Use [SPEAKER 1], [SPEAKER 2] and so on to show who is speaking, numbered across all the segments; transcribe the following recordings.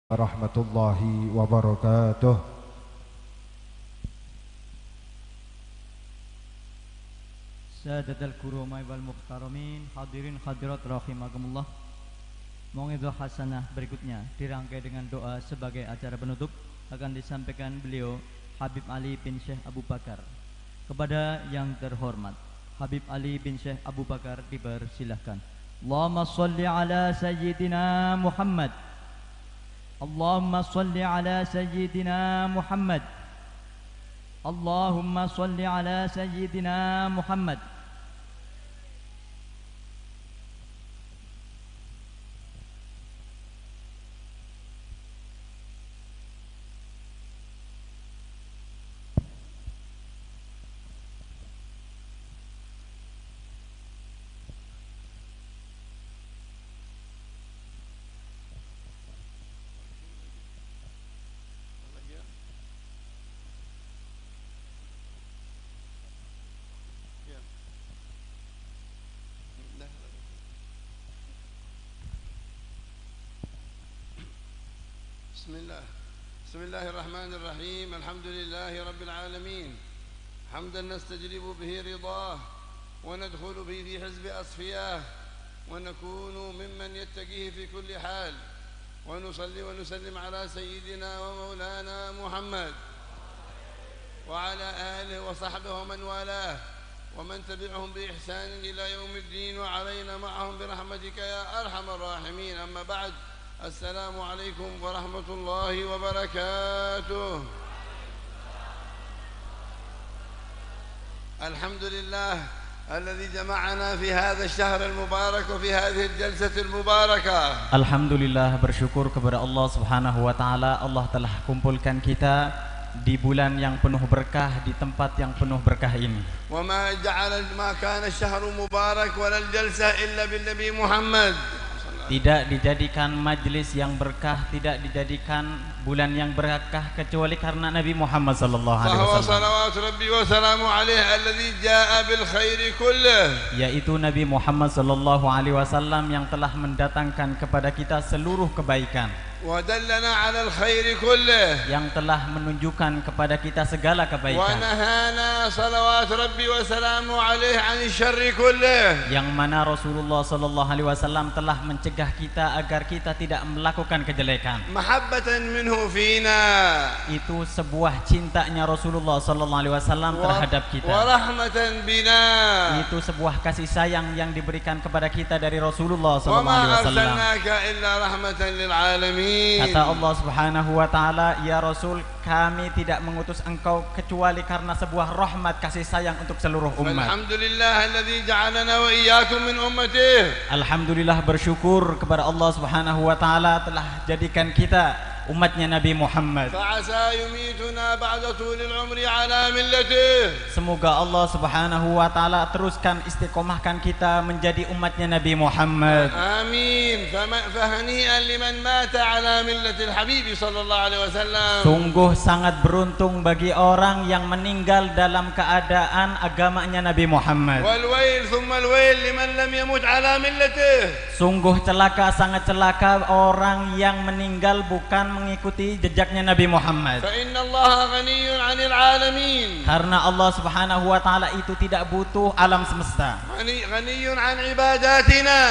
[SPEAKER 1] warahmatullahi wabarakatuh.
[SPEAKER 2] Sadatul kurumai wal muhtaramin, hadirin hadirat rahimakumullah. Mau'izah hasanah berikutnya dirangkai dengan doa sebagai acara penutup akan disampaikan beliau Habib Ali bin Syekh Abu Bakar. Kepada yang terhormat Habib Ali bin Syekh Abu Bakar dipersilahkan. Allahumma salli ala sayyidina Muhammad. Allahumma salli ala sayyidina Muhammad. Allahumma salli ala sayyidina Muhammad.
[SPEAKER 3] بسم الله الرحمن الرحيم. الحمد لله رب العالمين، حمدا نستجلب به رضاه وندخل به في حزب أصفياه ونكون ممن يتقيه في كل حال، ونصلي ونسلم على سيدنا ومولانا محمد وعلى آله وصحبه ومن والاه ومن تبعهم بإحسان إلى يوم الدين، وعلينا معهم برحمتك يا أرحم الراحمين. أما بعد، السلام عليكم ورحمة الله وبركاته. الحمد لله الذي جمعنا في هذا الشهر المبارك وفي هذه الجلسة المباركة.
[SPEAKER 2] Alhamdulillah, bersyukur kepada Allah Subhanahu wa taala. Allah telah kumpulkan kita di bulan yang penuh berkah, di tempat yang penuh berkah ini.
[SPEAKER 3] وما جعل ما كان الشهر مبارك ولا الجلسة إلا بالنبي محمد.
[SPEAKER 2] Tidak dijadikan majlis yang berkah, tidak dijadikan bulan yang berkah kecuali karena Nabi Muhammad sallallahu alaihi wasallam.
[SPEAKER 3] صلوات ربي وسلامه عليه الذي جاء بالخير كله.
[SPEAKER 2] Yaitu Nabi Muhammad sallallahu alaihi wasallam yang telah mendatangkan kepada kita seluruh kebaikan.
[SPEAKER 3] ودلنا على الخير كله.
[SPEAKER 2] Yang telah menunjukkan kepada kita segala kebaikan.
[SPEAKER 3] ونهانا صلوات ربي وسلامه عليه عن الشر كله.
[SPEAKER 2] Yang mana Rasulullah sallallahu alaihi wasallam telah mencegah kita agar kita tidak melakukan kejelekan.
[SPEAKER 3] محبة منه فينا.
[SPEAKER 2] Itu sebuah cintanya Rasulullah sallallahu alaihi wasallam terhadap kita.
[SPEAKER 3] ورحمة بنا.
[SPEAKER 2] Itu sebuah kasih sayang yang diberikan kepada kita dari Rasulullah sallallahu
[SPEAKER 3] وما
[SPEAKER 2] alaihi wasallam.
[SPEAKER 3] أرسلناك إلا رحمة للعالمين.
[SPEAKER 2] Kata Allah Subhanahu wa taala, "Ya Rasul, kami tidak mengutus engkau kecuali karena sebuah rahmat kasih sayang untuk seluruh umat."
[SPEAKER 3] Alhamdulillah alladzi ja'alana wa iyyakum min ummatihi.
[SPEAKER 2] Alhamdulillah, bersyukur kepada Allah Subhanahu wa taala telah jadikan kita umatnya Nabi Muhammad.
[SPEAKER 3] فعسى يميتنا بعد طول العمر على ملته.
[SPEAKER 2] Semoga Allah Subhanahu wa taala teruskan istiqomahkan kita menjadi umatnya Nabi Muhammad.
[SPEAKER 3] Amin. فهنيئا لمن مات على ملة الحبيب صلى الله عليه وسلم.
[SPEAKER 2] Sungguh sangat beruntung bagi orang yang meninggal dalam keadaan agamanya Nabi Muhammad.
[SPEAKER 3] والويل ثم الويل لمن لم يمت على ملته.
[SPEAKER 2] Sungguh celaka, sangat celaka orang yang meninggal bukan mengikuti jejaknya Nabi Muhammad.
[SPEAKER 3] فإن الله غني عن العالمين.
[SPEAKER 2] Karena Allah Subhanahu wa taala itu tidak butuh alam semesta.
[SPEAKER 3] غني عن عباداتنا.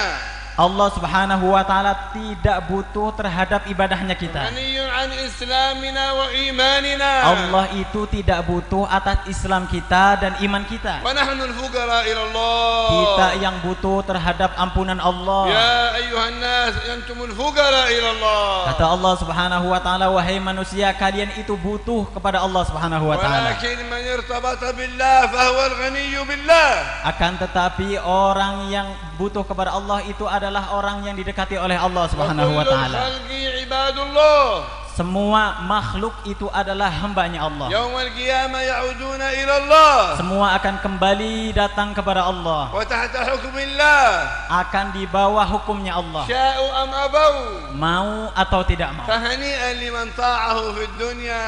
[SPEAKER 2] Allah Subhanahu wa taala tidak butuh terhadap ibadahnya kita.
[SPEAKER 3] غني عن إسلامنا وإيماننا.
[SPEAKER 2] Allah itu tidak butuh atas Islam kita dan iman kita.
[SPEAKER 3] ونحن الفقراء إلى الله.
[SPEAKER 2] Kita yang butuh terhadap ampunan Allah.
[SPEAKER 3] يا أيها الناس أنتم الفقراء إلى الله.
[SPEAKER 2] Kata Allah Subhanahu wa taala, wahai manusia, kalian itu butuh kepada Allah Subhanahu wa taala.
[SPEAKER 3] ولكن من ارتبط بالله فهو الغني بالله.
[SPEAKER 2] Akan tetapi orang yang butuh kepada Allah itu adalah orang yang didekati oleh Allah Subhanahu wa taala.
[SPEAKER 3] وكل الخلق عباد الله.
[SPEAKER 2] Semua makhluk itu adalah hambanya Allah.
[SPEAKER 3] يوم القيامة يعودون إلى الله.
[SPEAKER 2] Semua akan kembali datang kepada Allah.
[SPEAKER 3] وتحت حكم الله.
[SPEAKER 2] Akan di bawah hukumnya Allah.
[SPEAKER 3] شاءوا أم أبوا.
[SPEAKER 2] Mau atau tidak mau.
[SPEAKER 3] فهنيئا لمن طاعه في الدنيا.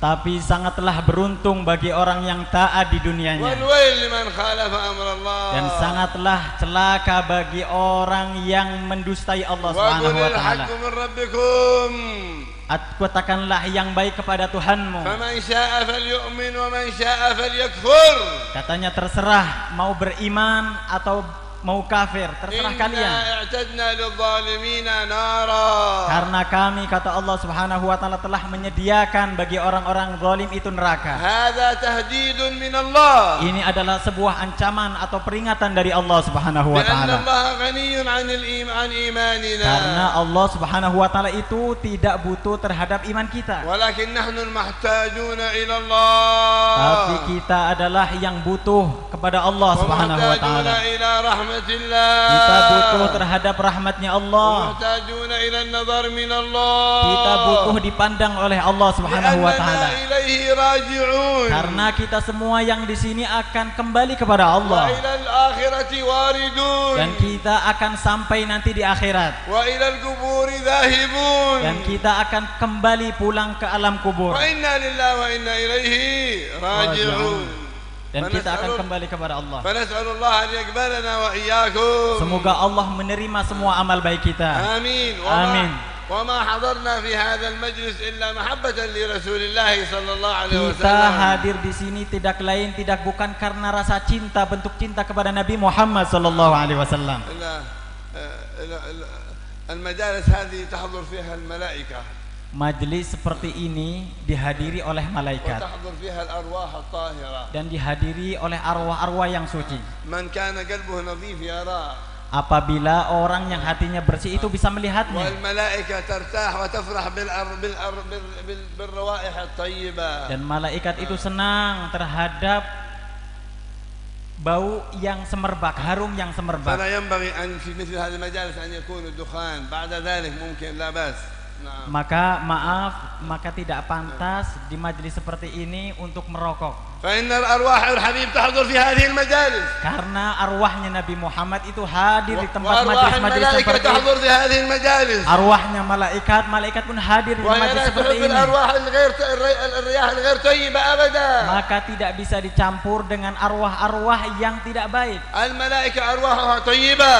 [SPEAKER 2] Tapi sangatlah beruntung bagi orang yang taat di dunianya.
[SPEAKER 3] والويل لمن خالف أمر الله.
[SPEAKER 2] Dan sangatlah celaka bagi orang yang mendustai Allah Subhanahu
[SPEAKER 3] وقل
[SPEAKER 2] wa taala.
[SPEAKER 3] الحق من ربكم.
[SPEAKER 2] Katakanlah yang baik kepada Tuhanmu.
[SPEAKER 3] فمن شاء فليؤمن ومن شاء فليكفر.
[SPEAKER 2] Katanya terserah mau beriman atau mau kafir, terserah kalian.
[SPEAKER 3] إنا اعتدنا للظالمين نارا.
[SPEAKER 2] Karena kami, kata Allah Subhanahu wa taala, telah menyediakan bagi orang-orang zalim itu neraka.
[SPEAKER 3] هذا تهديد من الله.
[SPEAKER 2] Ini adalah sebuah ancaman atau peringatan dari Allah Subhanahu wa
[SPEAKER 3] لأن
[SPEAKER 2] taala.
[SPEAKER 3] الله غني عن إيماننا.
[SPEAKER 2] Karena Allah Subhanahu wa taala itu tidak butuh terhadap iman kita.
[SPEAKER 3] ولكن نحن المحتاجون إلى الله.
[SPEAKER 2] Tapi kita adalah yang butuh kepada Allah Subhanahu wa
[SPEAKER 3] ومحتاجون
[SPEAKER 2] taala.
[SPEAKER 3] إلى رحمة الله.
[SPEAKER 2] Kita butuh terhadap rahmatnya Allah.
[SPEAKER 3] ومحتاجون إلى النظر من الله.
[SPEAKER 2] Kita butuh dipandang oleh Allah Subhanahu wa taala.
[SPEAKER 3] لأننا إليه راجعون.
[SPEAKER 2] Karena kita semua yang di sini akan kembali kepada Allah.
[SPEAKER 3] وإلى الآخرة واردون.
[SPEAKER 2] Dan kita akan sampai nanti di akhirat.
[SPEAKER 3] وإلى القبور ذاهبون.
[SPEAKER 2] Dan kita akan kembali pulang ke alam kubur.
[SPEAKER 3] وإنا لله وإنا إليه راجعون.
[SPEAKER 2] Dan kita akan kembali kepada Allah.
[SPEAKER 3] فنسأل الله أن يقبلنا وإياكم.
[SPEAKER 2] Semoga Allah menerima semua amal baik kita.
[SPEAKER 3] آمين.
[SPEAKER 2] Amin.
[SPEAKER 3] وما حضرنا في هذا المجلس إلا محبة لرسول الله صلى الله عليه
[SPEAKER 2] Kita
[SPEAKER 3] وسلم.
[SPEAKER 2] hadir di sini tidak lain tidak bukan karena rasa cinta, bentuk cinta kepada Nabi Muhammad sallallahu alaihi wasallam.
[SPEAKER 3] المجالس هذه تحضر فيها الملائكة.
[SPEAKER 2] Majelis seperti ini dihadiri oleh malaikat
[SPEAKER 3] وتحضر فيها الأرواح الطاهرة.
[SPEAKER 2] dan dihadiri oleh arwah-arwah yang suci.
[SPEAKER 3] من كان قلبه نظيف يراه.
[SPEAKER 2] Apabila orang yang hatinya bersih itu bisa melihatnya.
[SPEAKER 3] والملائكة ترتاح وتفرح بالروائح الطيبة.
[SPEAKER 2] Dan malaikat itu senang terhadap bau yang semerbak, harum yang semerbak.
[SPEAKER 3] فلا ينبغي أن في مثل هذه المجالس أن يكون الدخان. بعد ذلك ممكن لا بأس.
[SPEAKER 2] Maka tidak pantas di majelis seperti ini untuk merokok.
[SPEAKER 3] فإن الأرواح الحبيب تحضر في هذه المجالس.
[SPEAKER 2] Karena arwahnya Nabi Muhammad itu hadir di tempat
[SPEAKER 3] وأرواح
[SPEAKER 2] majelis-majelis
[SPEAKER 3] الملائكة
[SPEAKER 2] seperti
[SPEAKER 3] تحضر
[SPEAKER 2] ini.
[SPEAKER 3] في هذه المجالس.
[SPEAKER 2] Arwahnya malaikat pun hadir di
[SPEAKER 3] وهي
[SPEAKER 2] majelis
[SPEAKER 3] لا
[SPEAKER 2] seperti
[SPEAKER 3] تحب
[SPEAKER 2] ini.
[SPEAKER 3] الأرواح الرياح الغير طيبة أبدا.
[SPEAKER 2] Maka tidak bisa dicampur dengan arwah-arwah yang tidak baik.
[SPEAKER 3] الملائكة أرواحها طيبة.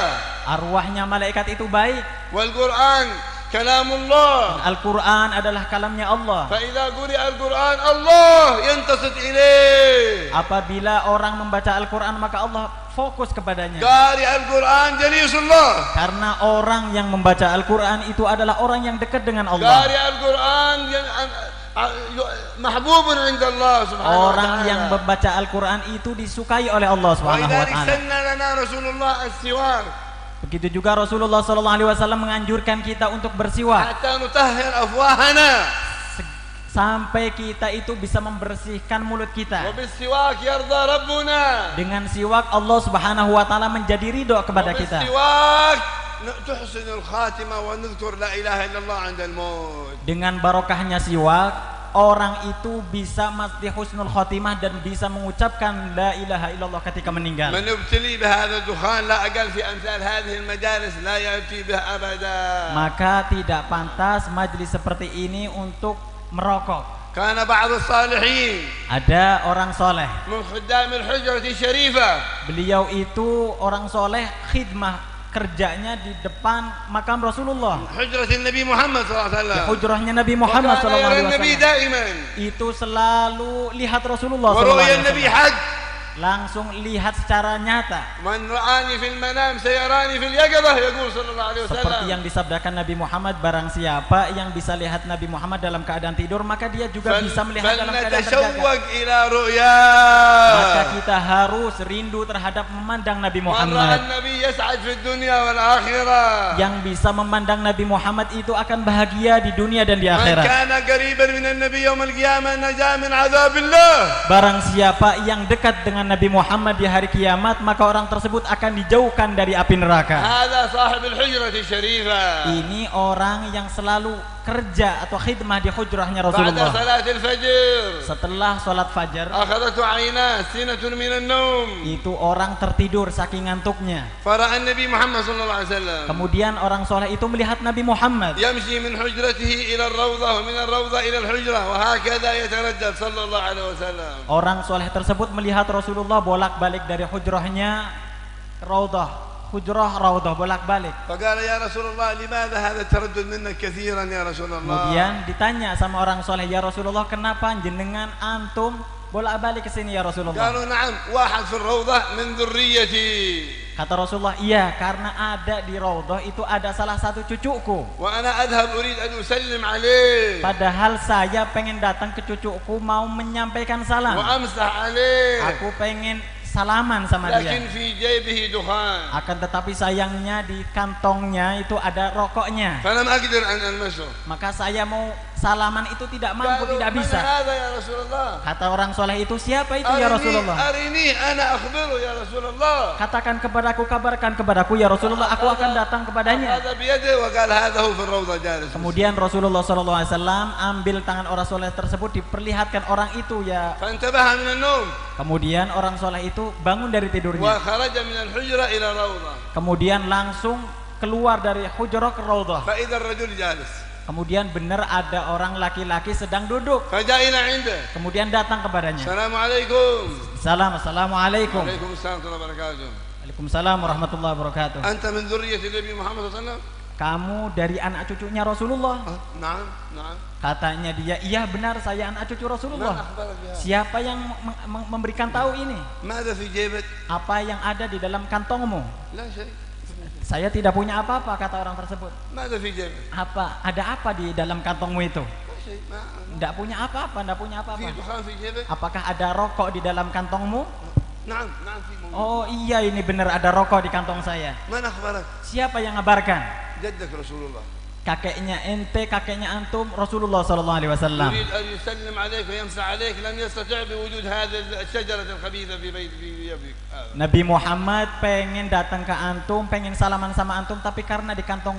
[SPEAKER 2] Arwahnya malaikat itu baik.
[SPEAKER 3] والقرآن كلام الله.
[SPEAKER 2] Al-Quran adalah kalamnya Allah.
[SPEAKER 3] فإذا قرئ القرآن الله ينتصت إليه.
[SPEAKER 2] Apabila orang membaca Al-Quran maka Allah fokus kepadanya.
[SPEAKER 3] قارئ القرآن جليس الله.
[SPEAKER 2] Karena orang yang membaca Al-Quran itu adalah orang yang dekat dengan Allah.
[SPEAKER 3] قارئ القرآن محبوب عند الله سبحانه
[SPEAKER 2] Orang
[SPEAKER 3] وتعالى.
[SPEAKER 2] yang membaca Al-Quran itu disukai oleh Allah Subhanahu wa
[SPEAKER 3] ولذلك
[SPEAKER 2] taala.
[SPEAKER 3] سن لنا رسول الله السواك.
[SPEAKER 2] Begitu juga Rasulullah sallallahu alaihi wasallam menganjurkan kita untuk bersiwak
[SPEAKER 3] حتى نطهر أفواهنا.
[SPEAKER 2] sampai kita itu bisa membersihkan mulut kita.
[SPEAKER 3] وبالسواك يرضى ربنا.
[SPEAKER 2] Dengan siwak Allah Subhanahu wa taala menjadi ridho kepada kita.
[SPEAKER 3] وبالسواك تحسن الخاتمة ونذكر لا إله إلا الله عند الموت.
[SPEAKER 2] Dengan barokahnya siwak orang itu bisa mesti husnul khotimah dan bisa mengucapkan la ilaha illallah ketika meninggal.
[SPEAKER 3] من ابتلي بهذا الدخان لا أقل في أمثال هذه المجالس لا يأتي به أبدا.
[SPEAKER 2] Maka tidak pantas majelis seperti ini untuk merokok.
[SPEAKER 3] كان بعض الصالحين
[SPEAKER 2] Ada orang soleh.
[SPEAKER 3] من خدام الحجرة الشريفة.
[SPEAKER 2] Beliau itu orang soleh, khidmah kerjanya di depan makam Rasulullah.
[SPEAKER 3] حجرة النبي محمد صلى الله عليه وسلم.
[SPEAKER 2] Hujrahnya Nabi Muhammad
[SPEAKER 3] وكان
[SPEAKER 2] sallallahu
[SPEAKER 3] يرى
[SPEAKER 2] alaihi
[SPEAKER 3] النبي
[SPEAKER 2] wasallam.
[SPEAKER 3] دائما.
[SPEAKER 2] Itu selalu lihat Rasulullah sallallahu
[SPEAKER 3] ورؤيا
[SPEAKER 2] alaihi
[SPEAKER 3] النبي
[SPEAKER 2] wasallam.
[SPEAKER 3] حق.
[SPEAKER 2] Langsung lihat secara nyata.
[SPEAKER 3] من رآني في المنام سيراني في اليقظة يقول صلى الله عليه
[SPEAKER 2] Seperti
[SPEAKER 3] وسلم.
[SPEAKER 2] yang disabdakan Nabi Muhammad, barang siapa yang bisa lihat Nabi Muhammad dalam keadaan tidur, maka dia juga bisa melihat dalam keadaan terjaga.
[SPEAKER 3] فلنتشوق إلى رؤياه.
[SPEAKER 2] Maka kita harus rindu terhadap memandang Nabi
[SPEAKER 3] من رأى
[SPEAKER 2] Muhammad.
[SPEAKER 3] النبي يسعد في الدنيا والآخرة.
[SPEAKER 2] Yang bisa memandang Nabi Muhammad itu akan bahagia di dunia dan di
[SPEAKER 3] من
[SPEAKER 2] akhirat.
[SPEAKER 3] كان قريبا من النبي يوم القيامة نجا من عذاب الله.
[SPEAKER 2] Barang siapa yang dekat dengan
[SPEAKER 1] dengan Nabi Muhammad di hari kiamat, maka orang tersebut akan dijauhkan dari api neraka.
[SPEAKER 3] هذا صاحب الحجرة الشريفة.
[SPEAKER 1] Ini orang yang selalu kerja atau khidmah di hujrahnya
[SPEAKER 3] بعد
[SPEAKER 1] Rasulullah.
[SPEAKER 3] صلاة الفجر
[SPEAKER 1] Setelah sholat fajar,
[SPEAKER 3] أخذته عيناه سنة من النوم
[SPEAKER 1] itu orang tertidur saking ngantuknya.
[SPEAKER 3] فرأى النبي محمد صلى الله عليه وسلم
[SPEAKER 1] Kemudian orang soleh itu melihat Nabi Muhammad
[SPEAKER 3] يمشي من حجرته إلى الروضة ومن الروضة إلى الحجرة وهكذا يتردد صلى الله عليه وسلم.
[SPEAKER 1] Orang soleh tersebut melihat Rasulullah bolak-balik dari hujrahnya raudah, hujrah raudah, bolak-balik.
[SPEAKER 3] فقال يا رسول الله لماذا هذا التردد منك كثيرا يا رسول الله.
[SPEAKER 1] Kemudian ditanya sama orang soleh, ya Rasulullah, kenapa jenengan antum bolak-balik ke sini ya Rasulullah?
[SPEAKER 3] قالوا نعم واحد في الروضة من ذريتي.
[SPEAKER 1] Kata Rasulullah, iya, karena ada di raudah itu ada salah satu cucuku.
[SPEAKER 3] وأنا أذهب أريد أن أسلم عليه.
[SPEAKER 1] Padahal saya pengen datang ke cucuku mau menyampaikan salam.
[SPEAKER 3] وأمسح عليه.
[SPEAKER 1] Aku pengen salaman sama dia.
[SPEAKER 3] لكن في جيبه دخان.
[SPEAKER 1] Akan tetapi sayangnya di kantongnya itu ada rokoknya.
[SPEAKER 3] فلم أقدر أن ألمسه.
[SPEAKER 1] Maka saya mau salaman itu tidak mampu,
[SPEAKER 3] قالوا
[SPEAKER 1] tidak
[SPEAKER 3] من
[SPEAKER 1] bisa.
[SPEAKER 3] هذا يا رسول الله.
[SPEAKER 1] Kata orang soleh itu, siapa itu ya Rasulullah?
[SPEAKER 3] أرني أنا أخبره يا رسول الله.
[SPEAKER 1] Katakan kepadaku, kabarkan kepadaku ya Rasulullah, aku akan datang kepadanya.
[SPEAKER 3] هذا بيده وقال هذا هو في الروضة جالس.
[SPEAKER 1] Kemudian Rasulullah SAW ambil tangan orang soleh tersebut, diperlihatkan orang itu ya.
[SPEAKER 3] فانتبه من النوم.
[SPEAKER 1] Kemudian orang soleh itu bangun dari tidurnya.
[SPEAKER 3] وخرج من الحجرة إلى الروضة.
[SPEAKER 1] Kemudian langsung keluar dari hujrah ke raudhah.
[SPEAKER 3] فإذا الرجل جالس.
[SPEAKER 1] Kemudian benar ada orang laki-laki sedang duduk.
[SPEAKER 3] فجاء إلى عنده.
[SPEAKER 1] Kemudian datang kepadanya.
[SPEAKER 3] السلام عليكم.
[SPEAKER 1] Assalamualaikum.
[SPEAKER 3] وعليكم السلام ورحمة الله وبركاته.
[SPEAKER 1] Waalaikumsalam warahmatullahi wabarakatuh.
[SPEAKER 3] أنت من ذرية النبي محمد صلى الله عليه وسلم؟
[SPEAKER 1] Kamu dari anak cucunya Rasulullah?
[SPEAKER 3] نعم نعم.
[SPEAKER 1] Katanya dia, iya benar, saya anak cucu
[SPEAKER 3] من
[SPEAKER 1] Rasulullah.
[SPEAKER 3] أخبرك بهذا؟
[SPEAKER 1] Siapa yang memberikan tahu ini?
[SPEAKER 3] ماذا في جيبك؟
[SPEAKER 1] Apa yang ada di dalam kantongmu?
[SPEAKER 3] لا شيء.
[SPEAKER 1] Saya tidak punya apa-apa, kata orang tersebut.
[SPEAKER 3] ماذا في جيبك؟
[SPEAKER 1] Apa? Ada apa di dalam kantongmu itu?
[SPEAKER 3] لا شيء. ما
[SPEAKER 1] Tidak punya apa-apa, tidak punya
[SPEAKER 3] في
[SPEAKER 1] apa-apa.
[SPEAKER 3] دخان في جيبك؟
[SPEAKER 1] Apakah ada rokok di dalam kantongmu?
[SPEAKER 3] نعم نعم في موجود.
[SPEAKER 1] Oh iya, ini benar ada rokok di kantong saya.
[SPEAKER 3] من أخبرك؟
[SPEAKER 1] Siapa yang ngabarkan?
[SPEAKER 3] جدك رسول الله.
[SPEAKER 1] Kakeknya ente, kakeknya antum, Rasulullah SAW.
[SPEAKER 3] يريد أن يسلم عليك ويمسح عليك لم يستطع بوجود هذه الشجرة الخبيثة في بيت في يدك.
[SPEAKER 1] Nabi Muhammad pengen datang ke antum, pengen salaman sama antum, tapi karena di kantong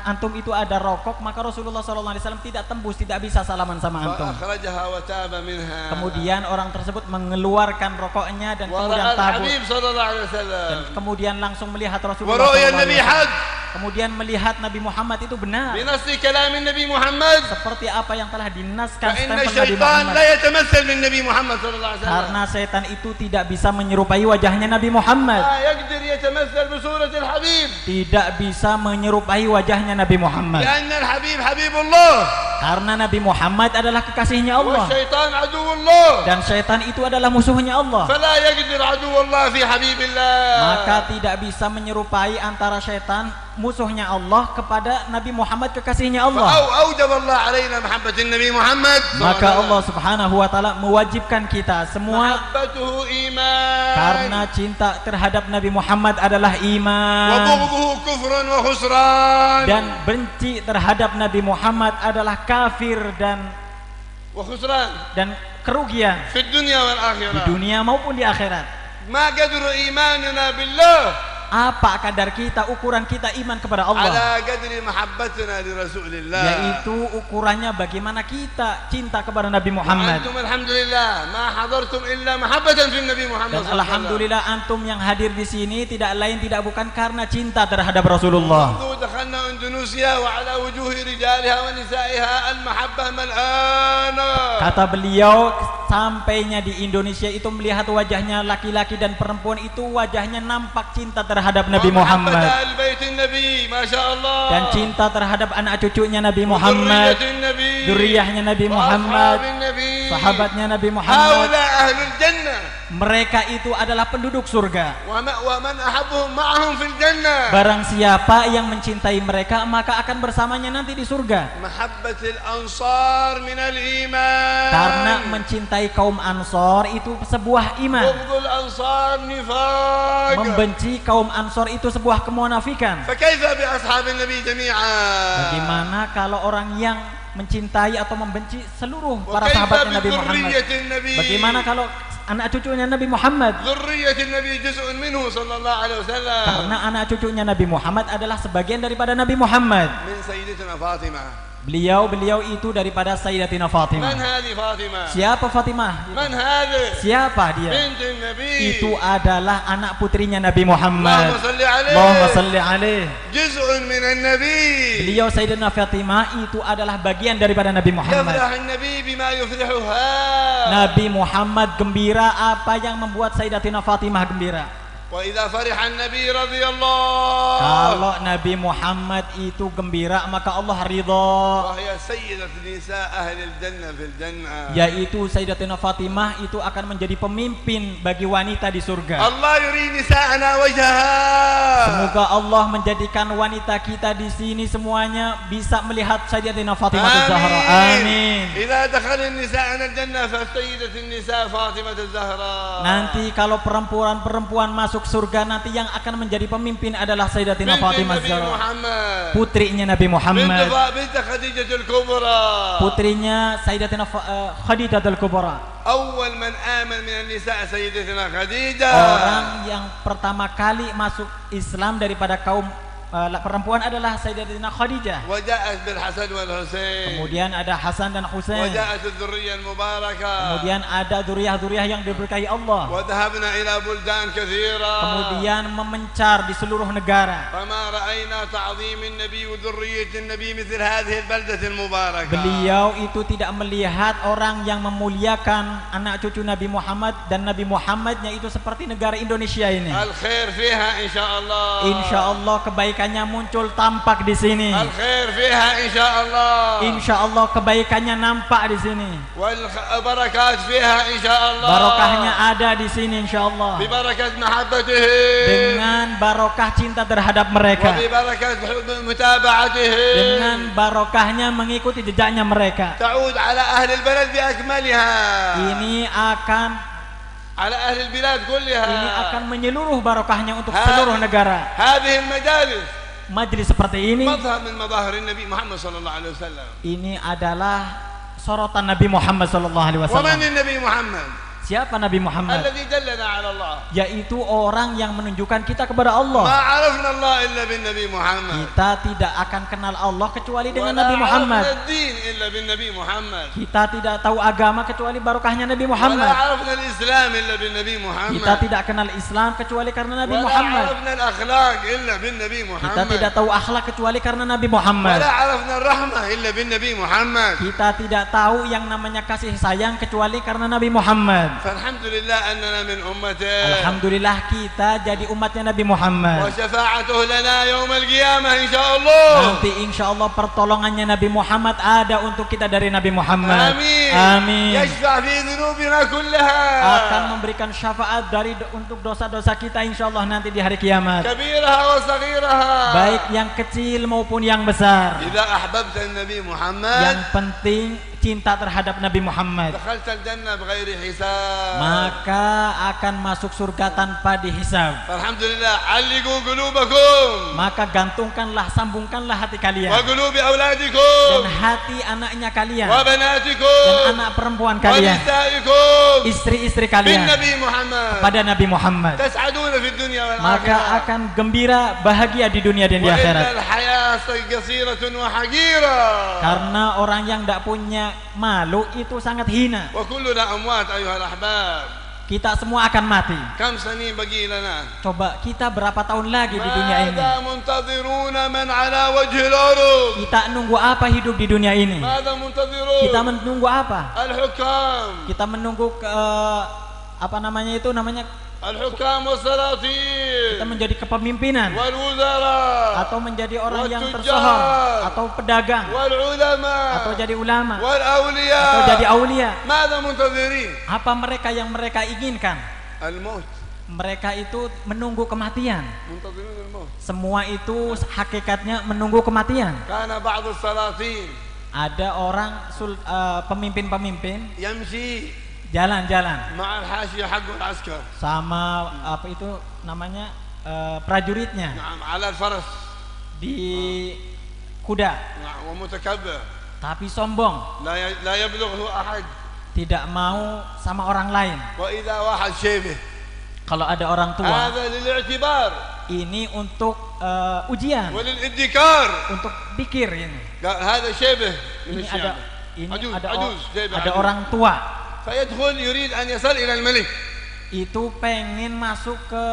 [SPEAKER 1] antum itu ada rokok, maka Rasulullah SAW tidak tembus, tidak bisa salaman sama antum.
[SPEAKER 3] فأخرجها وتاب منها.
[SPEAKER 1] Kemudian orang tersebut mengeluarkan rokoknya dan kemudian
[SPEAKER 3] ورأى
[SPEAKER 1] tabur.
[SPEAKER 3] الحبيب صلى الله عليه
[SPEAKER 1] Dan
[SPEAKER 3] وسلم.
[SPEAKER 1] kemudian langsung melihat Rasulullah
[SPEAKER 3] ورؤيا
[SPEAKER 1] SAW.
[SPEAKER 3] النبي حق.
[SPEAKER 1] Kemudian melihat Nabi Muhammad itu benar,
[SPEAKER 3] بنص كلام النبي محمد.
[SPEAKER 1] seperti apa yang telah dinaskan
[SPEAKER 3] فإن
[SPEAKER 1] stempel Nabi
[SPEAKER 3] الشيطان
[SPEAKER 1] Muhammad.
[SPEAKER 3] لا يتمثل بالنبي محمد صلى الله عليه وسلم.
[SPEAKER 1] Karena setan itu tidak bisa menyerupai wajahnya Nabi Muhammad.
[SPEAKER 3] لا يقدر يتمثل بصورة الحبيب.
[SPEAKER 1] Tidak bisa menyerupai wajahnya Nabi Muhammad.
[SPEAKER 3] لأن الحبيب حبيب الله.
[SPEAKER 1] Karena Nabi Muhammad adalah kekasihnya Allah.
[SPEAKER 3] والشيطان عدو الله.
[SPEAKER 1] Dan setan itu adalah musuhnya Allah.
[SPEAKER 3] فلا يقدر عدو الله في حبيب الله.
[SPEAKER 1] Maka tidak bisa menyerupai antara setan musuhnya Allah kepada Nabi Muhammad kekasihnya Allah.
[SPEAKER 3] أوجب الله علينا محبة النبي محمد.
[SPEAKER 1] Maka Allah Subhanahu wa taala mewajibkan kita semua
[SPEAKER 3] محبته إيمان.
[SPEAKER 1] karena cinta terhadap Nabi Muhammad adalah iman.
[SPEAKER 3] وبغضه كفر وخسران.
[SPEAKER 1] Dan benci terhadap Nabi Muhammad adalah kafir
[SPEAKER 3] وخسران
[SPEAKER 1] dan kerugian
[SPEAKER 3] في الدنيا
[SPEAKER 1] di
[SPEAKER 3] والآخرة.
[SPEAKER 1] dunia maupun di akhirat.
[SPEAKER 3] ما قدر إيماننا بالله
[SPEAKER 1] Apa kadar kita, ukuran kita iman kepada Allah?
[SPEAKER 3] على قدر محبتنا لرسول الله.
[SPEAKER 1] Yaitu ukurannya bagaimana kita cinta kepada Nabi Muhammad.
[SPEAKER 3] وأنتم الحمد لله ما حضرتم إلا محبة في النبي محمد
[SPEAKER 1] Dan
[SPEAKER 3] صلى الله عليه وسلم.
[SPEAKER 1] alhamdulillah antum yang hadir di sini tidak lain tidak bukan karena cinta terhadap Rasulullah.
[SPEAKER 3] منذ دخلنا إندونيسيا وعلى وجوه رجالها ونسائها المحبة ملآنة.
[SPEAKER 1] Kata beliau, sampainya di Indonesia itu melihat wajahnya laki-laki dan perempuan itu wajahnya nampak cinta terhadap Nabi
[SPEAKER 3] ومحبة
[SPEAKER 1] Muhammad.
[SPEAKER 3] آل بيت النبي ما شاء الله.
[SPEAKER 1] Dan cinta terhadap anak cucunya Nabi Muhammad,
[SPEAKER 3] وذرية النبي.
[SPEAKER 1] zuriyahnya Nabi
[SPEAKER 3] وأصحاب
[SPEAKER 1] Muhammad,
[SPEAKER 3] النبي.
[SPEAKER 1] sahabatnya Nabi Muhammad.
[SPEAKER 3] هؤلاء أهل الجنة.
[SPEAKER 1] Mereka itu adalah penduduk surga.
[SPEAKER 3] ومن أحبهم معهم في الجنة.
[SPEAKER 1] Barang siapa yang mencintai mereka maka akan bersamanya nanti di surga.
[SPEAKER 3] محبة الأنصار من الإيمان.
[SPEAKER 1] Karena mencintai kaum Ansor itu sebuah iman.
[SPEAKER 3] بغض الأنصار نفاق.
[SPEAKER 1] Membenci kaum Ansor itu sebuah kemunafikan.
[SPEAKER 3] فكيف بأصحاب النبي جميعا؟
[SPEAKER 1] Bagaimana kalau orang yang mencintai atau membenci seluruh para
[SPEAKER 3] وكيف
[SPEAKER 1] sahabatnya Nabi Muhammad?
[SPEAKER 3] بذرية النبي؟
[SPEAKER 1] Bagaimana kalau anak cucunya Nabi Muhammad.
[SPEAKER 3] ذرية النبي جزء منه صلى الله عليه وسلم.
[SPEAKER 1] Karena anak cucunya Nabi Muhammad adalah sebagian daripada Nabi Muhammad.
[SPEAKER 3] من سيدتنا فاطمة.
[SPEAKER 1] Beliau itu daripada Sayyidatina Fatimah.
[SPEAKER 3] من هذه فاطمة؟
[SPEAKER 1] Siapa Fatimah?
[SPEAKER 3] من هذه؟
[SPEAKER 1] Siapa dia?
[SPEAKER 3] بنت النبي.
[SPEAKER 1] Itu adalah anak putrinya Nabi Muhammad.
[SPEAKER 3] اللهم صل عليه.
[SPEAKER 1] Allahumma salli alaih.
[SPEAKER 3] جزء من النبي.
[SPEAKER 1] Beliau Sayyidatina Fatimah itu adalah bagian daripada Nabi Muhammad.
[SPEAKER 3] يفرح النبي بما يفرحها.
[SPEAKER 1] Nabi Muhammad gembira apa yang membuat Sayyidatina Fatimah gembira.
[SPEAKER 3] وإذا فرح النبي رضي الله.
[SPEAKER 1] Kalau Nabi Muhammad itu gembira maka Allah ridha.
[SPEAKER 3] وهي سيدة نساء أهل الجنة في الجنة.
[SPEAKER 1] Yaitu Sayyidatina Fatimah itu akan menjadi pemimpin bagi wanita di surga.
[SPEAKER 3] الله يري نساءنا وجهها.
[SPEAKER 1] Semoga Allah menjadikan wanita kita di sini semuanya bisa melihat Sayyidatina Fatimah Az-Zahra. Amin.
[SPEAKER 3] إذا دخل النساء الجنة فسيدة النساء فاطمة الزهراء.
[SPEAKER 1] Nanti kalau perempuan masuk surga, nanti yang akan menjadi pemimpin adalah Sayyidatina Fatimah Az-Zahra, putrinya Nabi Muhammad,
[SPEAKER 3] بنت خديجة الكبرى,
[SPEAKER 1] putrinya Sayyidatina Khadijah Al-Kubra.
[SPEAKER 3] أول من آمن من النساء سيدتنا خديجة.
[SPEAKER 1] Orang yang pertama kali masuk Islam daripada kaum perempuan adalah Sayyidatina Khadijah.
[SPEAKER 3] وجاءت بالحسن والحسين.
[SPEAKER 1] Kemudian ada Hasan dan Husain.
[SPEAKER 3] وجاءت الذرية المباركة.
[SPEAKER 1] Kemudian ada zuriah-zuriah yang diberkahi Allah.
[SPEAKER 3] وذهبنا إلى بلدان كثيرة.
[SPEAKER 1] Kemudian memencar di seluruh negara.
[SPEAKER 3] فما رأينا تعظيم النبي وذرية النبي مثل هذه البلدة المباركة.
[SPEAKER 1] Beliau itu tidak melihat orang yang memuliakan anak cucu Nabi Muhammad dan Nabi Muhammadnya itu seperti negara Indonesia ini.
[SPEAKER 3] الخير فيها إن شاء الله.
[SPEAKER 1] Insya Allah kebaikannya muncul tampak di sini.
[SPEAKER 3] الخير فيها إن شاء الله.
[SPEAKER 1] Insya Allah kebaikannya nampak di sini.
[SPEAKER 3] والبركات فيها إن شاء الله.
[SPEAKER 1] Barokahnya ada di sini insya Allah.
[SPEAKER 3] ببركة محبته.
[SPEAKER 1] Dengan barokah cinta terhadap mereka.
[SPEAKER 3] وببركة متابعته.
[SPEAKER 1] Dengan barokahnya mengikuti jejaknya mereka.
[SPEAKER 3] تعود على أهل البلد بأكملها.
[SPEAKER 1] Ini akan
[SPEAKER 3] على أهل البلاد كلها.
[SPEAKER 1] Ini akan menyeluruh barokahnya untuk seluruh negara.
[SPEAKER 3] هذه المجالس.
[SPEAKER 1] Majelis seperti ini.
[SPEAKER 3] مظهر من مظاهر النبي محمد صلى الله عليه وسلم.
[SPEAKER 1] Ini adalah sorotan Nabi Muhammad sallallahu alaihi wasallam.
[SPEAKER 3] ومن النبي محمد؟
[SPEAKER 1] Siapa Nabi Muhammad?
[SPEAKER 3] الذي دلنا على الله.
[SPEAKER 1] Yaitu orang yang menunjukkan kita kepada Allah.
[SPEAKER 3] ما عرفنا الله إلا بالنبي محمد.
[SPEAKER 1] Kita tidak akan kenal Allah kecuali dengan Nabi Muhammad.
[SPEAKER 3] ولا عرفنا الدين إلا بالنبي محمد.
[SPEAKER 1] Kita tidak tahu agama kecuali barokahnya Nabi Muhammad.
[SPEAKER 3] ولا عرفنا الإسلام إلا بالنبي محمد.
[SPEAKER 1] Kita tidak kenal Islam kecuali karena Nabi Muhammad.
[SPEAKER 3] ولا عرفنا الأخلاق إلا بالنبي محمد.
[SPEAKER 1] Kita tidak tahu akhlak kecuali karena Nabi Muhammad.
[SPEAKER 3] ولا عرفنا الرحمة إلا بالنبي محمد.
[SPEAKER 1] Kita tidak tahu yang namanya kasih sayang kecuali karena Nabi Muhammad.
[SPEAKER 3] فالحمد لله أننا من أمته.
[SPEAKER 1] Alhamdulillah kita jadi umatnya Nabi Muhammad.
[SPEAKER 3] وشفاعته لنا يوم القيامة إن شاء الله.
[SPEAKER 1] Nanti insya Allah pertolongannya Nabi Muhammad ada untuk kita dari Nabi Muhammad.
[SPEAKER 3] آمين.
[SPEAKER 1] Amin.
[SPEAKER 3] يشفع في ذنوبنا كلها.
[SPEAKER 1] Akan memberikan syafaat untuk dosa-dosa kita insya Allah nanti di hari kiamat.
[SPEAKER 3] كبيرها وصغيرها.
[SPEAKER 1] Baik yang kecil maupun yang besar.
[SPEAKER 3] إذا أحببت النبي محمد.
[SPEAKER 1] Yang penting cinta terhadap Nabi Muhammad.
[SPEAKER 3] دخلت الجنة بغير حساب.
[SPEAKER 1] Maka akan masuk surga tanpa dihisab.
[SPEAKER 3] فالحمد لله علقوا قلوبكم.
[SPEAKER 1] Maka gantungkanlah, sambungkanlah hati kalian.
[SPEAKER 3] وقلوب أولادكم.
[SPEAKER 1] Dan hati anaknya kalian.
[SPEAKER 3] وبناتكم.
[SPEAKER 1] Dan anak perempuan kalian.
[SPEAKER 3] ونسائكم.
[SPEAKER 1] Istri-istri kalian.
[SPEAKER 3] بالنبي محمد.
[SPEAKER 1] Pada Nabi Muhammad.
[SPEAKER 3] تسعدون في الدنيا والآخرة.
[SPEAKER 1] Maka akan gembira, bahagia di dunia dan di
[SPEAKER 3] وإن
[SPEAKER 1] akhirat.
[SPEAKER 3] الحياة قصيرة وحقيرة.
[SPEAKER 1] Karena orang yang tidak punya malu itu sangat hina.
[SPEAKER 3] وكلنا أموات أيها الأحباب.
[SPEAKER 1] Kita semua akan mati.
[SPEAKER 3] كم سنين بقي لنا؟
[SPEAKER 1] Coba kita berapa tahun lagi di dunia ini?
[SPEAKER 3] ماذا منتظرون من على وجه الأرض؟
[SPEAKER 1] Kita nunggu apa hidup di dunia ini?
[SPEAKER 3] ماذا منتظرون؟
[SPEAKER 1] Kita menunggu apa?
[SPEAKER 3] الحكام.
[SPEAKER 1] Kita menunggu apa namanya itu namanya?
[SPEAKER 3] الحكام والسلاطين.
[SPEAKER 1] Kita menjadi kepemimpinan
[SPEAKER 3] والوزراء.
[SPEAKER 1] atau menjadi orang yang
[SPEAKER 3] والتجار.
[SPEAKER 1] tersohor atau pedagang
[SPEAKER 3] والعلماء.
[SPEAKER 1] atau jadi ulama
[SPEAKER 3] والأولياء.
[SPEAKER 1] atau jadi aulia.
[SPEAKER 3] ماذا منتظرين؟
[SPEAKER 1] Apa mereka yang mereka inginkan?
[SPEAKER 3] الموت.
[SPEAKER 1] Mereka itu menunggu kematian.
[SPEAKER 3] منتظرين الموت.
[SPEAKER 1] Semua itu hakikatnya menunggu kematian.
[SPEAKER 3] كان بعض السلاطين
[SPEAKER 1] Ada orang pemimpin-pemimpin
[SPEAKER 3] يمشي
[SPEAKER 1] jalan-jalan
[SPEAKER 3] مع الحاشية حق العسكر.
[SPEAKER 1] sama apa itu namanya prajuritnya
[SPEAKER 3] نعم على الفرس.
[SPEAKER 1] di kuda,
[SPEAKER 3] نعم ومتكبر.
[SPEAKER 1] tapi sombong,
[SPEAKER 3] لا يبلغه أحد.
[SPEAKER 1] tidak mau sama orang lain.
[SPEAKER 3] وإذا واحد شيبه
[SPEAKER 1] Kalau ada orang tua,
[SPEAKER 3] هذا للاعتبار
[SPEAKER 1] ini untuk ujian,
[SPEAKER 3] وللادكار.
[SPEAKER 1] untuk pikir ini.
[SPEAKER 3] قال هذا شيبه من
[SPEAKER 1] Ini ada
[SPEAKER 3] الشيبة عجوز شيبه
[SPEAKER 1] ada
[SPEAKER 3] عجوز.
[SPEAKER 1] orang tua.
[SPEAKER 3] فيدخل يريد أن يصل إلى الملك
[SPEAKER 1] Itu pengen masuk ke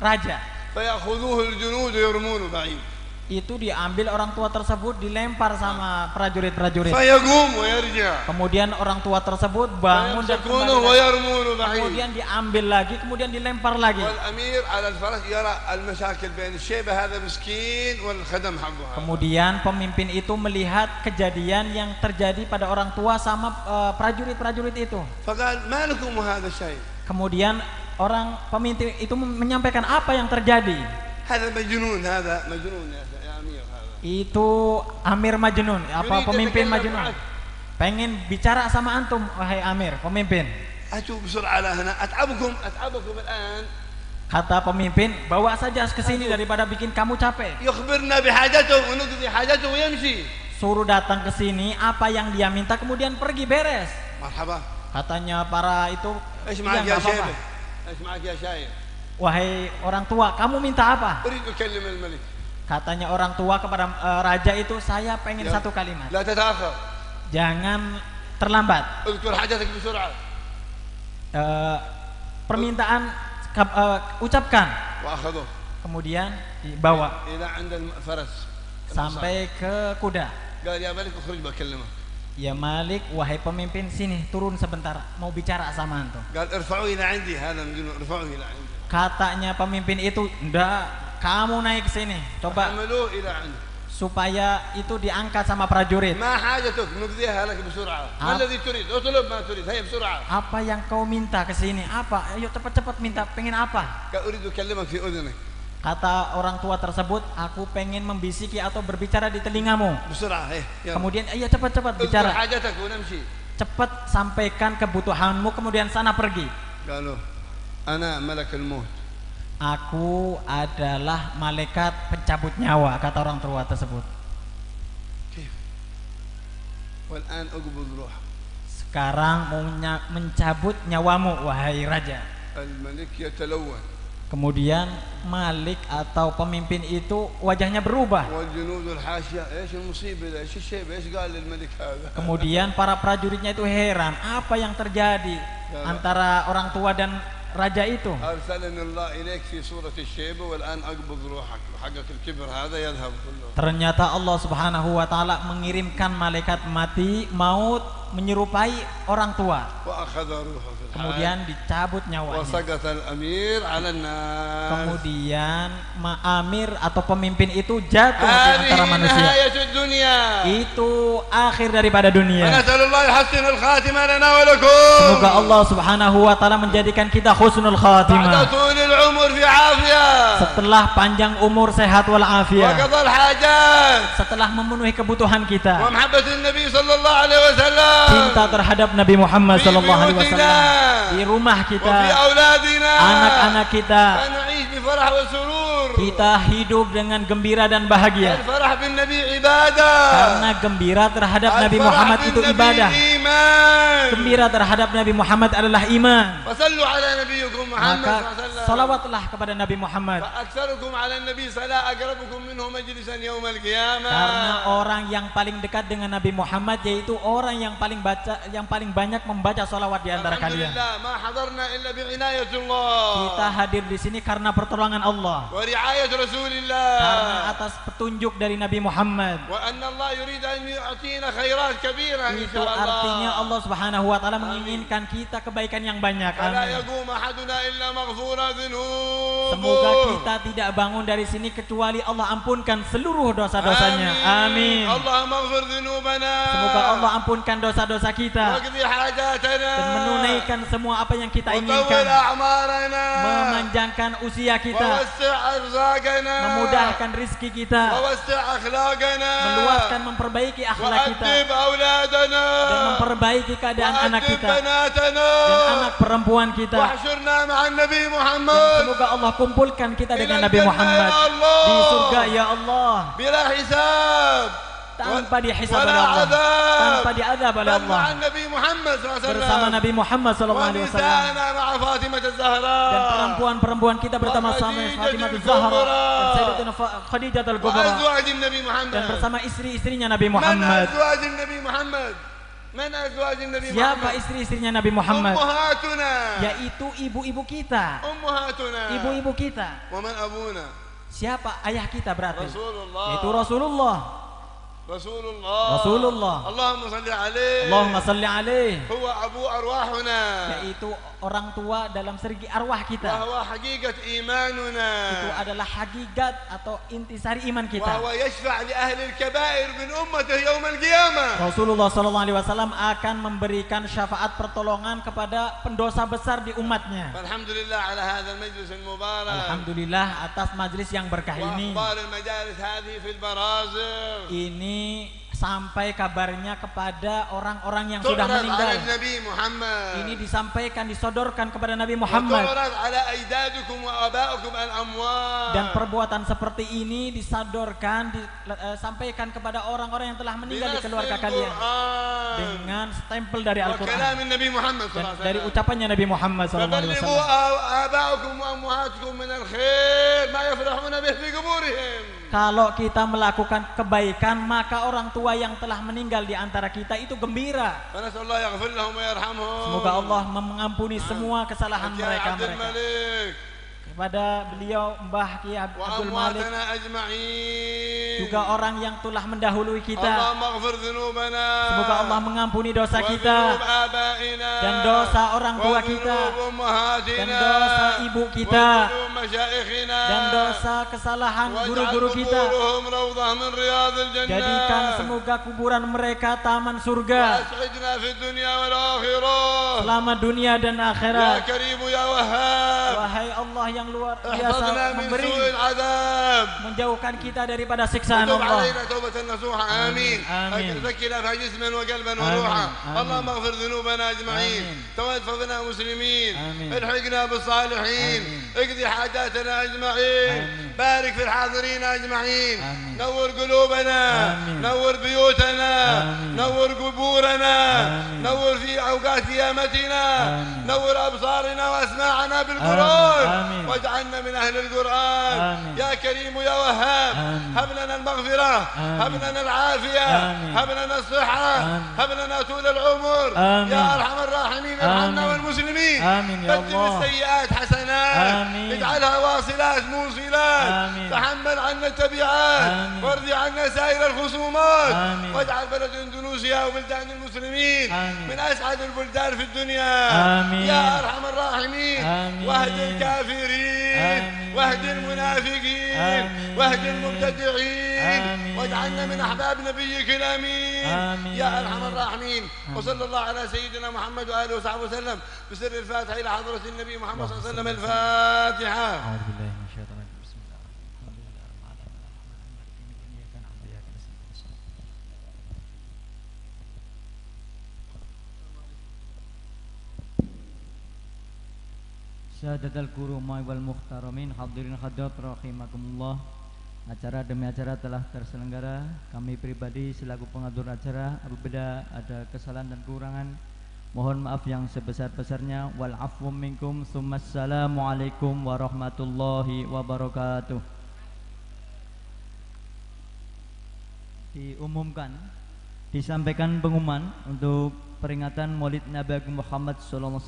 [SPEAKER 1] raja.
[SPEAKER 3] فيأخذوه الجنود ويرمونه بعيد
[SPEAKER 1] Itu diambil orang tua tersebut, dilempar sama prajurit-prajurit.
[SPEAKER 3] فيقوم ويرجع
[SPEAKER 1] Kemudian orang tua tersebut bangun dan
[SPEAKER 3] فيمسكونه
[SPEAKER 1] kembali lagi.
[SPEAKER 3] ويرمونه بعيد.
[SPEAKER 1] Kemudian diambil lagi, kemudian dilempar lagi.
[SPEAKER 3] والأمير على الفرس يرى المشاكل بين الشيبة هذا مسكين والخدم حقه.
[SPEAKER 1] Kemudian pemimpin itu melihat kejadian yang terjadi pada orang tua sama prajurit-prajurit itu.
[SPEAKER 3] فقال ما لكم هذا الشيء؟
[SPEAKER 1] Kemudian orang pemimpin itu menyampaikan apa yang terjadi.
[SPEAKER 3] هذا مجنون هذا مجنون يا أمير هذا.
[SPEAKER 1] Itu Amir Majnun, apa
[SPEAKER 3] Yuridu
[SPEAKER 1] pemimpin
[SPEAKER 3] يتكلم
[SPEAKER 1] Majnun.
[SPEAKER 3] معك.
[SPEAKER 1] Pengen bicara sama antum, wahai Amir, pemimpin.
[SPEAKER 3] أتوا بسرعة هنا أتعبكم الآن.
[SPEAKER 1] Kata pemimpin, bawa saja ke sini daripada bikin kamu capek.
[SPEAKER 3] يخبرنا بحاجته ونقضي حاجته ويمشي.
[SPEAKER 1] Suruh datang ke sini, apa yang dia minta kemudian pergi beres.
[SPEAKER 3] مرحبا.
[SPEAKER 1] Katanya para itu,
[SPEAKER 3] إيش
[SPEAKER 1] "Iya,
[SPEAKER 3] معك
[SPEAKER 1] nggak
[SPEAKER 3] يا
[SPEAKER 1] apa-apa."
[SPEAKER 3] شيبة؟ إيش معك يا شايب؟
[SPEAKER 1] Wahai orang tua, kamu minta apa?
[SPEAKER 3] أريد أكلم الملك.
[SPEAKER 1] Katanya orang tua kepada raja itu, saya pengen satu kalimat.
[SPEAKER 3] لا تتأخر.
[SPEAKER 1] Jangan terlambat.
[SPEAKER 3] اذكر حاجتك بسرعة.
[SPEAKER 1] Permintaan ucapkan.
[SPEAKER 3] وأخذوه.
[SPEAKER 1] Kemudian dibawa
[SPEAKER 3] إلى عند الفرس.
[SPEAKER 1] sampai ke kuda.
[SPEAKER 3] قال يا ملك اخرج بكلمك.
[SPEAKER 1] Ya Malik, wahai pemimpin, sini turun sebentar, mau bicara sama antum.
[SPEAKER 3] قال ارفعوه إلى عندي هذا مجنون ارفعوه إلى عندي.
[SPEAKER 1] Katanya pemimpin itu, ndak, kamu naik sini, coba
[SPEAKER 3] حملوه إلى عندي.
[SPEAKER 1] supaya itu diangkat sama prajurit.
[SPEAKER 3] ما حاجتك نقضيها لك بسرعة. ما الذي تريد؟ اطلب ما تريد هيا بسرعة.
[SPEAKER 1] Apa yang kau minta ke sini? Apa? Ayo cepat-cepat minta, pengen apa?
[SPEAKER 3] قال أريد أكلمك في أذنك.
[SPEAKER 1] Kata orang tua tersebut, aku pengen membisiki atau berbicara di telingamu.
[SPEAKER 3] بسرعة هيا يلا.
[SPEAKER 1] Kemudian, iya cepat-cepat
[SPEAKER 3] اذكر
[SPEAKER 1] bicara.
[SPEAKER 3] حاجتك ونمشي.
[SPEAKER 1] Cepat sampaikan kebutuhanmu, kemudian sana pergi.
[SPEAKER 3] قالوا أنا ملك الموت.
[SPEAKER 1] Aku adalah malaikat pencabut nyawa, kata orang tua tersebut.
[SPEAKER 3] كيف؟ والآن أقبض روحك.
[SPEAKER 1] Sekarang mau mencabut nyawamu, wahai raja.
[SPEAKER 3] الملك يتلون.
[SPEAKER 1] Kemudian Malik atau pemimpin itu wajahnya berubah.
[SPEAKER 3] والجنود الحاشية ايش المصيبة ده؟ ايش الشيء؟ ايش قال للملك هذا؟
[SPEAKER 1] Kemudian para prajuritnya itu heran, apa yang terjadi antara orang tua dan raja itu.
[SPEAKER 3] أرسلني الله إليك في صورة الشيبة والآن أقبض روحك وحقك الكبر هذا يذهب كله.
[SPEAKER 1] Ternyata Allah Subhanahu wa taala mengirimkan malaikat maut menyerupai orang tua.
[SPEAKER 3] وأخذ روحه في الحال.
[SPEAKER 1] Kemudian dicabut nyawanya.
[SPEAKER 3] وسقط الأمير على الناس.
[SPEAKER 1] Kemudian Amir atau pemimpin itu jatuh di
[SPEAKER 3] هذه
[SPEAKER 1] antara manusia.
[SPEAKER 3] نهاية الدنيا.
[SPEAKER 1] Itu akhir daripada dunia.
[SPEAKER 3] فنسأل الله يحسن الخاتمة لنا ولكم.
[SPEAKER 1] Semoga Allah Subhanahu wa taala menjadikan kita husnul
[SPEAKER 3] بعد
[SPEAKER 1] khatimah.
[SPEAKER 3] طول العمر في عافية.
[SPEAKER 1] Setelah panjang umur, sehat walafiat.
[SPEAKER 3] وقضى الحاجات.
[SPEAKER 1] Setelah memenuhi kebutuhan kita.
[SPEAKER 3] ومحبة النبي صلى الله عليه وسلم.
[SPEAKER 1] Cinta terhadap Nabi Muhammad sallallahu alaihi wasallam. Di rumah kita,
[SPEAKER 3] وفي أولادنا.
[SPEAKER 1] anak-anak kita,
[SPEAKER 3] فنعيش بفرح وسرور.
[SPEAKER 1] kita hidup dengan gembira dan bahagia.
[SPEAKER 3] الفرح بالنبي عبادة.
[SPEAKER 1] Karena gembira terhadap Nabi Muhammad itu ibadah.
[SPEAKER 3] إيمان.
[SPEAKER 1] Gembira terhadap Nabi Muhammad adalah iman.
[SPEAKER 3] وصلوا على نبيكم محمد
[SPEAKER 1] Maka
[SPEAKER 3] صلى الله عليه وسلم.
[SPEAKER 1] salawatlah kepada Nabi Muhammad.
[SPEAKER 3] فأكثركم على النبي صلاة أقربكم منه مجلسا يوم القيامة.
[SPEAKER 1] Karena orang yang paling dekat dengan Nabi Muhammad yaitu orang yang paling banyak membaca salawat di antara kalian.
[SPEAKER 3] Alhamdulillah, ma hadarna illa bi'inayatullah.
[SPEAKER 1] Kita hadir di sini karena pertolongan Allah.
[SPEAKER 3] Wa ri'ayat Rasulillah.
[SPEAKER 1] Karena atas petunjuk dari Nabi Muhammad.
[SPEAKER 3] Wa anna Allah yurid an yu'tina khairat kabira
[SPEAKER 1] Itu
[SPEAKER 3] insyaallah.
[SPEAKER 1] artinya Allah Subhanahu wa taala menginginkan kita kebaikan yang banyak.
[SPEAKER 3] Fala
[SPEAKER 1] Amin.
[SPEAKER 3] yaqum ahaduna illa maghfura dhunub.
[SPEAKER 1] Semoga kita tidak bangun dari sini kecuali Allah ampunkan seluruh dosa-dosanya. Amin.
[SPEAKER 3] Allahumma ighfir dhunubana.
[SPEAKER 1] Semoga Allah ampunkan dosa-dosa kita
[SPEAKER 3] waqdi hajatana.
[SPEAKER 1] dan menunaikan semua apa yang kita
[SPEAKER 3] wa
[SPEAKER 1] inginkan.
[SPEAKER 3] tawwil a'marana.
[SPEAKER 1] Memanjangkan usia
[SPEAKER 3] wa
[SPEAKER 1] kita,
[SPEAKER 3] wassi' arzaqana.
[SPEAKER 1] memudahkan rizki
[SPEAKER 3] wa
[SPEAKER 1] kita,
[SPEAKER 3] wassi' akhlaqana.
[SPEAKER 1] meluaskan, memperbaiki akhlak kita,
[SPEAKER 3] وأدب أولادنا
[SPEAKER 1] dan memperbaiki keadaan anak
[SPEAKER 3] وأدب
[SPEAKER 1] kita
[SPEAKER 3] بناتنا
[SPEAKER 1] dan anak perempuan kita.
[SPEAKER 3] واحشرنا مع النبي
[SPEAKER 1] Dan
[SPEAKER 3] محمد
[SPEAKER 1] semoga Allah kumpulkan kita
[SPEAKER 3] إلى
[SPEAKER 1] dengan Nabi
[SPEAKER 3] الجنة
[SPEAKER 1] Muhammad
[SPEAKER 3] يا الله
[SPEAKER 1] di surga ya Allah,
[SPEAKER 3] بلا حساب
[SPEAKER 1] tanpa dihisab
[SPEAKER 3] ولا
[SPEAKER 1] oleh Allah,
[SPEAKER 3] عذاب
[SPEAKER 1] tanpa diadab oleh
[SPEAKER 3] بل
[SPEAKER 1] Allah.
[SPEAKER 3] مع النبي محمد صلى الله عليه
[SPEAKER 1] Bersama
[SPEAKER 3] وسلم
[SPEAKER 1] Nabi Muhammad sallallahu alaihi wasallam.
[SPEAKER 3] ونساءنا مع فاطمة
[SPEAKER 1] Dan
[SPEAKER 3] الزهراء
[SPEAKER 1] perempuan-perempuan kita bersama Fatimah Az-Zahra dan Sayyidatina Khadijah Al-Kubra
[SPEAKER 3] وأزواج النبي
[SPEAKER 1] dan
[SPEAKER 3] محمد.
[SPEAKER 1] bersama istri-istrinya Nabi
[SPEAKER 3] من
[SPEAKER 1] Muhammad.
[SPEAKER 3] أزواج النبي محمد؟ من أزواج النبي
[SPEAKER 1] Siapa
[SPEAKER 3] محمد؟
[SPEAKER 1] istri-istrinya Nabi Muhammad?
[SPEAKER 3] أمهاتنا
[SPEAKER 1] Yaitu ibu-ibu kita.
[SPEAKER 3] أمهاتنا
[SPEAKER 1] Ibu-ibu kita.
[SPEAKER 3] ومن أبونا؟
[SPEAKER 1] Siapa ayah kita berarti?
[SPEAKER 3] رسول الله
[SPEAKER 1] Yaitu Rasulullah.
[SPEAKER 3] رسول الله
[SPEAKER 1] رسول الله.
[SPEAKER 3] اللهم صل عليه
[SPEAKER 1] Allahumma salli alaih.
[SPEAKER 3] هو أبو أرواحنا
[SPEAKER 1] Yaitu orang tua dalam segi arwah kita.
[SPEAKER 3] وهو حقيقة إيماننا
[SPEAKER 1] Itu adalah hakikat atau intisari iman kita.
[SPEAKER 3] وهو يشفع لأهل الكبائر من أمته يوم القيامة.
[SPEAKER 1] Rasulullah sallallahu alaihi wasallam akan memberikan syafaat pertolongan kepada pendosa besar di umatnya.
[SPEAKER 3] فالحمد لله على هذا المجلس المبارك
[SPEAKER 1] Alhamdulillah atas majlis yang berkah ini.
[SPEAKER 3] وأخبار المجالس هذه في البرازخ
[SPEAKER 1] Ini sampai kabarnya kepada orang-orang yang sudah
[SPEAKER 3] تعرض
[SPEAKER 1] meninggal.
[SPEAKER 3] على النبي محمد
[SPEAKER 1] Ini disampaikan, disodorkan kepada Nabi Muhammad.
[SPEAKER 3] وتعرض على أجدادكم وآبائكم الأموات.
[SPEAKER 1] Dan perbuatan seperti ini disodorkan, disampaikan kepada orang-orang yang telah meninggal di keluarga kalian dengan stempel dari Al-Quran
[SPEAKER 3] وكلام النبي محمد صلى الله
[SPEAKER 1] dan
[SPEAKER 3] عليه
[SPEAKER 1] dari
[SPEAKER 3] وسلم.
[SPEAKER 1] ucapannya Nabi Muhammad SAW.
[SPEAKER 3] فبلغوا آباءكم وأمهاتكم من الخير ما يفرحون به في قبورهم.
[SPEAKER 1] Kalau kita melakukan kebaikan, maka orang tua yang telah meninggal di antara kita itu gembira.
[SPEAKER 3] فنسأل الله يغفر لهم ويرحمهم.
[SPEAKER 1] Semoga Allah mengampuni semua kesalahan
[SPEAKER 3] يا عبد
[SPEAKER 1] mereka.
[SPEAKER 3] الملك
[SPEAKER 1] Kepada beliau Mbah Ki Abdul Malik,
[SPEAKER 3] وأمواتنا أجمعين.
[SPEAKER 1] juga orang yang telah mendahului kita.
[SPEAKER 3] اللهم اغفر ذنوبنا.
[SPEAKER 1] Semoga Allah mengampuni dosa kita
[SPEAKER 3] وذنوب آبائنا.
[SPEAKER 1] dan dosa orang tua kita
[SPEAKER 3] وذنوب أمهاتنا.
[SPEAKER 1] dan dosa ibu kita
[SPEAKER 3] وذنوب مشايخنا.
[SPEAKER 1] dan dosa kesalahan guru-guru
[SPEAKER 3] واجعل
[SPEAKER 1] kita.
[SPEAKER 3] قبورهم روضة من رياض الجنة.
[SPEAKER 1] Jadikan semoga kuburan mereka taman surga
[SPEAKER 3] وأسعدنا في الدنيا والآخرة.
[SPEAKER 1] selama dunia dan
[SPEAKER 3] يا
[SPEAKER 1] akhirat.
[SPEAKER 3] كريم يا وهاب.
[SPEAKER 1] Wahai Allah yang luar biasa
[SPEAKER 3] احفظنا من
[SPEAKER 1] memberi,
[SPEAKER 3] سوء العذاب.
[SPEAKER 1] menjauhkan kita daripada siksaan
[SPEAKER 3] وتب
[SPEAKER 1] Allah.
[SPEAKER 3] علينا توبة نصوحة. آمين.
[SPEAKER 1] آمين.
[SPEAKER 3] زكنا فيها جسما وقلبا وروحا.
[SPEAKER 1] آمين.
[SPEAKER 3] اللهم اغفر ذنوبنا أجمعين.
[SPEAKER 1] آمين.
[SPEAKER 3] توفنا مسلمين.
[SPEAKER 1] آمين.
[SPEAKER 3] الحقنا بالصالحين.
[SPEAKER 1] آمين.
[SPEAKER 3] اقضي حاجاتنا أجمعين.
[SPEAKER 1] آمين.
[SPEAKER 3] بارك في الحاضرين أجمعين.
[SPEAKER 1] آمين.
[SPEAKER 3] نور قلوبنا.
[SPEAKER 1] آمين.
[SPEAKER 3] نور بيوتنا.
[SPEAKER 1] آمين.
[SPEAKER 3] نور قبورنا.
[SPEAKER 1] آمين.
[SPEAKER 3] نور في أوقات قيامتنا.
[SPEAKER 1] آمين.
[SPEAKER 3] نور أبصارنا وأسماعنا بالقرآن.
[SPEAKER 1] آمين.
[SPEAKER 3] واجعلنا من أهل القرآن.
[SPEAKER 1] آمين.
[SPEAKER 3] يا كريم يا وهاب.
[SPEAKER 1] آمين.
[SPEAKER 3] هب لنا المغفرة.
[SPEAKER 1] آمين.
[SPEAKER 3] هب لنا العافية.
[SPEAKER 1] آمين.
[SPEAKER 3] هب لنا الصحة.
[SPEAKER 1] آمين.
[SPEAKER 3] هب لنا طول العمر.
[SPEAKER 1] آمين.
[SPEAKER 3] يا أرحم الراحمين ارحمنا
[SPEAKER 1] آمين.
[SPEAKER 3] والمسلمين.
[SPEAKER 1] آمين يا
[SPEAKER 3] بدل
[SPEAKER 1] الله.
[SPEAKER 3] السيئات حسنات.
[SPEAKER 1] آمين.
[SPEAKER 3] اجعلها واصلات موصلات.
[SPEAKER 1] آمين.
[SPEAKER 3] تحمل عنا التبعات.
[SPEAKER 1] آمين.
[SPEAKER 3] وارضي عنا سائر الخصومات.
[SPEAKER 1] آمين.
[SPEAKER 3] واجعل بلد اندونيسيا وبلدان المسلمين
[SPEAKER 1] آمين.
[SPEAKER 3] من أسعد البلدان في الدنيا.
[SPEAKER 1] آمين.
[SPEAKER 3] يا أرحم الراحمين.
[SPEAKER 1] آمين.
[SPEAKER 3] واهد الكافرين.
[SPEAKER 1] آمين.
[SPEAKER 3] واهد المنافقين.
[SPEAKER 1] آمين.
[SPEAKER 3] واهد المبتدعين.
[SPEAKER 1] آمين.
[SPEAKER 3] واجعلنا من أحباب نبيك الأمين.
[SPEAKER 1] آمين.
[SPEAKER 3] يا أرحم الراحمين. وصلى الله على سيدنا محمد وآله وصحبه وسلم بسر الفاتحة إلى حضرة النبي محمد صلى الله عليه وسلم. الفاتحة.
[SPEAKER 1] أعوذ بالله من الشيطان الرجيم. بسم الله الرحمن الرحيم. الحمد لله رب العالمين. إياك نعبد وإياك نستعين.
[SPEAKER 2] Sadatul kurumai wal muhtaramin, hadirin hadirat rahimakumullah. Acara demi acara telah terselenggara. Kami pribadi selaku pengatur acara, apabila ada kesalahan dan kekurangan, mohon maaf yang sebesar-besarnya. Wal afwu minkum. Assalamualaikum warahmatullahi wabarakatuh. Diumumkan, disampaikan pengumuman untuk peringatan Maulid Nabi Muhammad SAW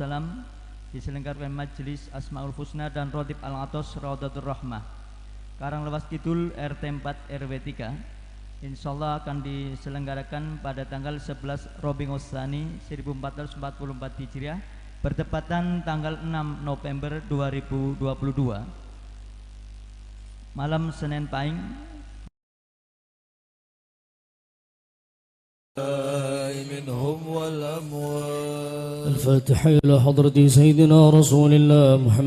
[SPEAKER 2] diselenggarakan Majelis Asmaul Husna dan Rotib Al-Atos Raudatul Rahmah, Karanglewas Kidul RT 4 RW 3. Insyaallah akan diselenggarakan pada tanggal 11 Rabiul Tsani 1444 Hijriah, bertepatan tanggal 6 November 2022, malam Senin Pahing.
[SPEAKER 4] منهم والأموال. الفاتحة إلى حضرة سيدنا رسول الله محمد